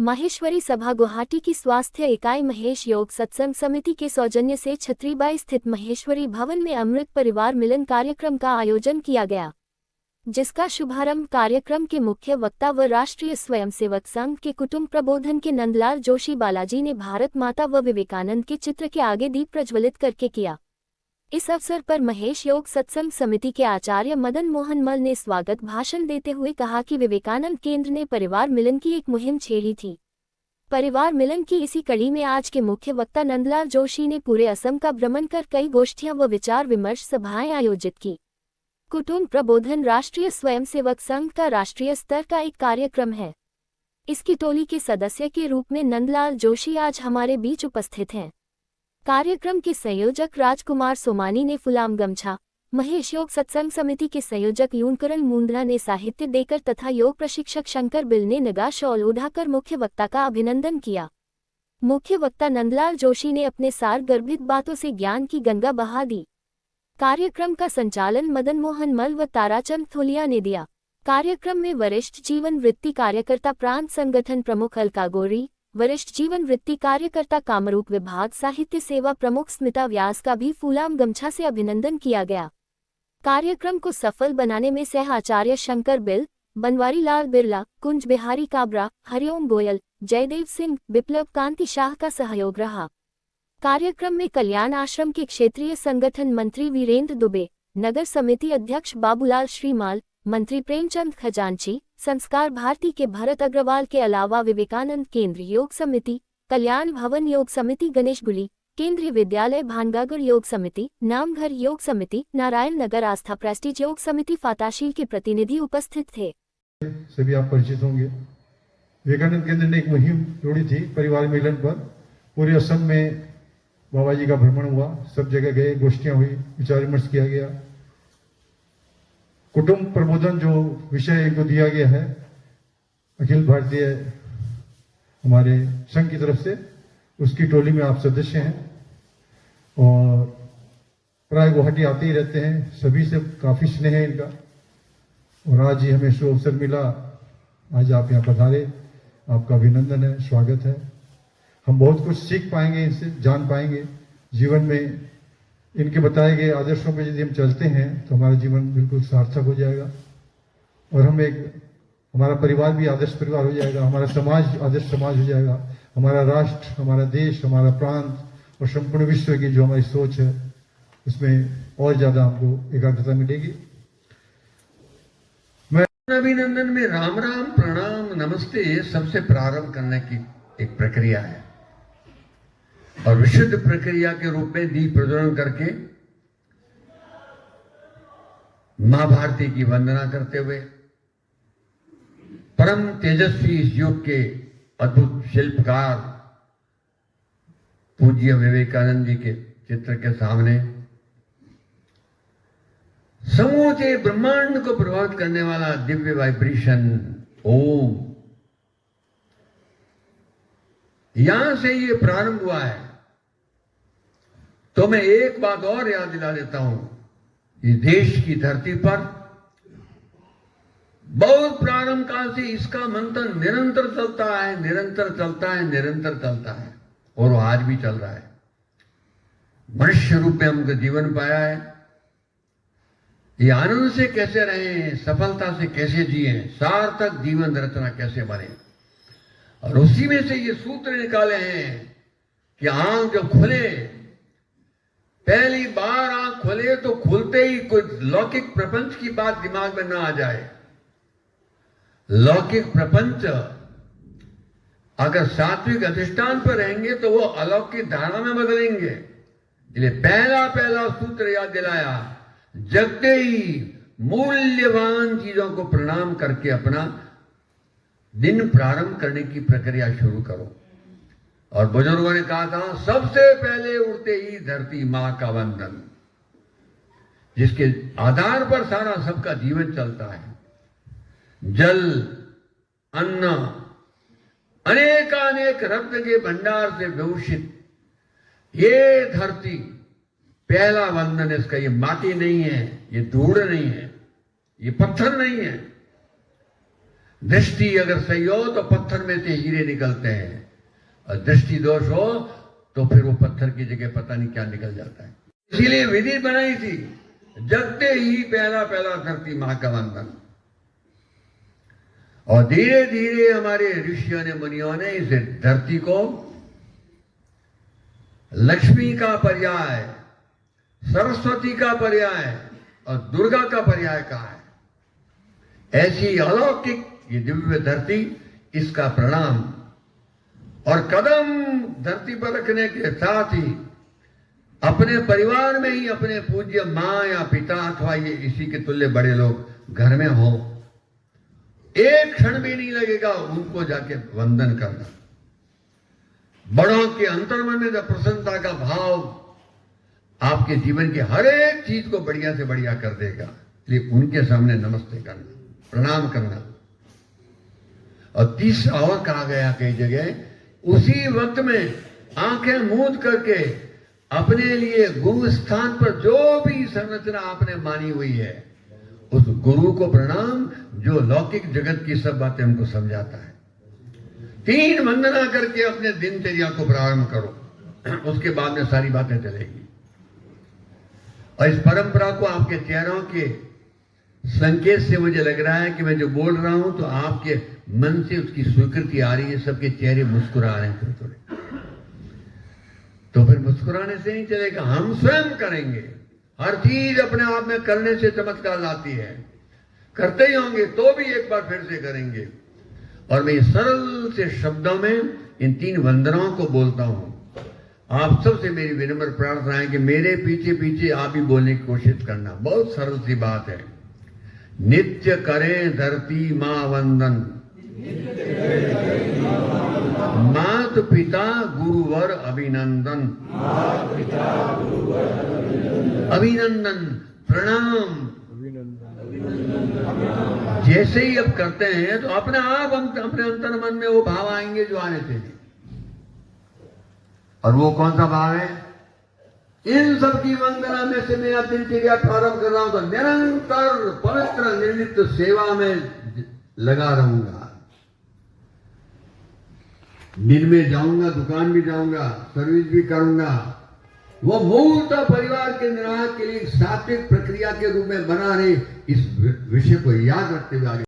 माहेश्वरी सभा गुवाहाटी की स्वास्थ्य इकाई महेश योग सत्संग समिति के सौजन्य से छत्रीबाई स्थित महेश्वरी भवन में अमृत परिवार मिलन कार्यक्रम का आयोजन किया गया, जिसका शुभारंभ कार्यक्रम के मुख्य वक्ता व राष्ट्रीय स्वयंसेवक संघ के कुटुंब प्रबोधन के नंदलाल जोशी बालाजी ने भारत माता व विवेकानंद के चित्र के आगे दीप प्रज्वलित करके किया। इस अवसर पर महेश योग सत्संग समिति के आचार्य मदन मोहन मल ने स्वागत भाषण देते हुए कहा कि विवेकानंद केंद्र ने परिवार मिलन की एक मुहिम छेड़ी थी। परिवार मिलन की इसी कड़ी में आज के मुख्य वक्ता नंदलाल जोशी ने पूरे असम का भ्रमण कर कई गोष्ठियां व विचार विमर्श सभाएं आयोजित की। कुटुंब प्रबोधन राष्ट्रीय स्वयंसेवक संघ का राष्ट्रीय स्तर का एक कार्यक्रम है। इसकी टोली के सदस्य के रूप में नंदलाल जोशी आज हमारे बीच उपस्थित हैं। कार्यक्रम के संयोजक राजकुमार सोमानी ने फुलाम गमछा, महेश योग सत्संग समिति के संयोजक यूनकरण मुंद्रा ने साहित्य देकर तथा योग प्रशिक्षक शंकर बिल ने नगा शॉल उठाकर मुख्य वक्ता का अभिनंदन किया। मुख्य वक्ता नंदलाल जोशी ने अपने सार गर्भित बातों से ज्ञान की गंगा बहा दी। कार्यक्रम का संचालन मदन मोहन मल व ताराचंद थोलिया ने दिया। कार्यक्रम में वरिष्ठ जीवन वृत्ति कार्यकर्ता प्रांत संगठन प्रमुख अलका गोरी, वरिष्ठ जीवन वृत्ति कार्यकर्ता कामरूप विभाग साहित्य सेवा प्रमुख स्मिता व्यास का भी फूलाम गमछा से अभिनंदन किया गया। कार्यक्रम को सफल बनाने में सह आचार्य शंकर बिल, बनवारी लाल बिरला, कुंज बिहारी काबरा, हरिओम गोयल, जयदेव सिंह, बिप्लब कांति शाह का सहयोग रहा। कार्यक्रम में कल्याण आश्रम के क्षेत्रीय संगठन मंत्री वीरेंद्र दुबे, नगर समिति अध्यक्ष बाबूलाल श्रीमाल, मंत्री प्रेमचंद खजांची, संस्कार भारती के भरत अग्रवाल के अलावा विवेकानंद केंद्र योग समिति, कल्याण भवन योग समिति गणेशगुली, केंद्रीय विद्यालय भानगागढ़ योग समिति, नामघर योग समिति, नारायण नगर आस्था प्रेस्टीज योग समिति फाताशील के प्रतिनिधि उपस्थित थे। सभी आप परिचित होंगे। विवेकानंद केंद्र ने एक मुहिम जोड़ी थी परिवार मिलन पर। पूरे असम में बाबा जी का भ्रमण हुआ, सब जगह गए, गोष्ठियां हुई, विचार विमर्श किया गया। कुटुंब प्रबोधन जो विषय इनको दिया गया है अखिल भारतीय हमारे संघ की तरफ से, उसकी टोली में आप सदस्य हैं और प्राय गुवाहाटी आते ही रहते हैं। सभी से काफी स्नेह है इनका और आज ही हमें शुभ अवसर मिला, आज आप यहाँ पधारे, आपका अभिनंदन है, स्वागत है। हम बहुत कुछ सीख पाएंगे इनसे, जान पाएंगे। जीवन में इनके बताए गए आदर्शों पे यदि हम चलते हैं तो हमारा जीवन बिल्कुल सार्थक हो जाएगा और हमारा परिवार भी आदर्श परिवार हो जाएगा, हमारा समाज आदर्श समाज हो जाएगा, हमारा राष्ट्र, हमारा देश, हमारा प्रांत और संपूर्ण विश्व की जो हमारी सोच है उसमें और ज्यादा हमको एकाग्रता मिलेगी। मैं अभिनंदन में राम राम प्रणाम नमस्ते सबसे प्रारंभ करने की एक प्रक्रिया है और विशुद्ध प्रक्रिया के रूप में दीप प्रज्वलन करके मां भारती की वंदना करते हुए परम तेजस्वी इस युग के अद्भुत शिल्पकार पूज्य विवेकानंद जी के चित्र के सामने समूचे ब्रह्मांड को प्रभावित करने वाला दिव्य वाइब्रेशन ओम, यहां से ये प्रारंभ हुआ है। तो मैं एक बात और याद दिला देता हूं, इस देश की धरती पर बहुत प्रारंभ काल से इसका मंथन निरंतर चलता है, निरंतर चलता है, निरंतर चलता है और वो आज भी चल रहा है। मनुष्य रूप में हमको जीवन पाया है, ये आनंद से कैसे रहें, सफलता से कैसे जिए, सार्थक जीवन रचना कैसे बने, और उसी में से ये सूत्र निकाले हैं कि आंख जब खुले, पहली बार आंख खुले तो खुलते ही कोई लौकिक प्रपंच की बात दिमाग में ना आ जाए। लौकिक प्रपंच अगर सात्विक अधिष्ठान पर रहेंगे तो वो अलौकिक धारणा में बदलेंगे। इसलिए पहला सूत्र याद दिलाया, जगते ही मूल्यवान चीजों को प्रणाम करके अपना दिन प्रारंभ करने की प्रक्रिया शुरू करो। और बुजुर्गों ने कहा था, सबसे पहले उठते ही धरती मां का वंदन, जिसके आधार पर सारा सबका जीवन चलता है। जल, अन्न, अनेकानेक रत्न के भंडार से विभूषित ये धरती, पहला वंदन इसका। ये माटी नहीं है, ये धूड़ नहीं है, ये पत्थर नहीं है, दृष्टि अगर सही हो तो पत्थर में से हीरे निकलते हैं, और दृष्टि दोष हो तो फिर वो पत्थर की जगह पता नहीं क्या निकल जाता है। इसीलिए विधि बनाई थी, जगते ही पहला पहला धरती मां का वंदन। और धीरे धीरे हमारे ऋषियों ने मुनियों ने इस धरती को लक्ष्मी का पर्याय, सरस्वती का पर्याय और दुर्गा का पर्याय कहा है। ऐसी अलौकिक ये दिव्य धरती, इसका प्रणाम। और कदम धरती पर रखने के साथ ही अपने परिवार में ही अपने पूज्य मां या पिता अथवा ये इसी के तुल्य बड़े लोग घर में हो, एक क्षण भी नहीं लगेगा उनको जाके वंदन करना। बड़ों के अंतर्मन में जब प्रसन्नता का भाव आपके जीवन की हर एक चीज को बढ़िया से बढ़िया कर देगा, इसलिए उनके सामने नमस्ते करना, प्रणाम करना। और तीसरा और कहा गया कई जगह, उसी वक्त में आंखें मूंद करके अपने लिए गुरु स्थान पर जो भी संरचना आपने मानी हुई है उस गुरु को प्रणाम, जो लौकिक जगत की सब बातें हमको समझाता है। 3 वंदना करके अपने दिनचर्या को प्रारंभ करो, उसके बाद में सारी बातें चलेगी। और इस परंपरा को आपके चेहरों के संकेत से मुझे लग रहा है कि मैं जो बोल रहा हूं तो आपके मन से उसकी स्वीकृति आ रही है, सबके चेहरे मुस्कुरा रहे हैं थोड़े थोड़े। तो फिर मुस्कुराने से नहीं चलेगा, हम स्वयं करेंगे। हर चीज अपने आप में करने से चमत्कार लाती है, करते ही होंगे तो भी एक बार फिर से करेंगे। और मैं सरल से शब्दों में इन 3 वंदनाओं को बोलता हूं। आप सबसे मेरी विनम्र प्रार्थना है कि मेरे पीछे पीछे आप ही बोलने की कोशिश करना। बहुत सरल सी बात है। नित्य करें धरती मां वंदन, मात पिता गुरुवर अभिनंदन, अभिनंदन प्रणाम। जैसे ही अब करते हैं तो अपने आप अपने अंतर मन में वो भाव आएंगे जो आने चाहिए। और वो कौन सा भाव है? इन सब की वंदना में से मैं दिनचर्या प्रारंभ कर रहा हूं तो निरंतर पवित्र निर्लिप्त सेवा में लगा रहूंगा। दिन में जाऊंगा, दुकान भी जाऊंगा, सर्विस भी करूंगा। वो मूलतः परिवार के निर्वाह के लिए सात्विक प्रक्रिया के रूप में बना रहे, इस विषय को याद रखते हुए आगे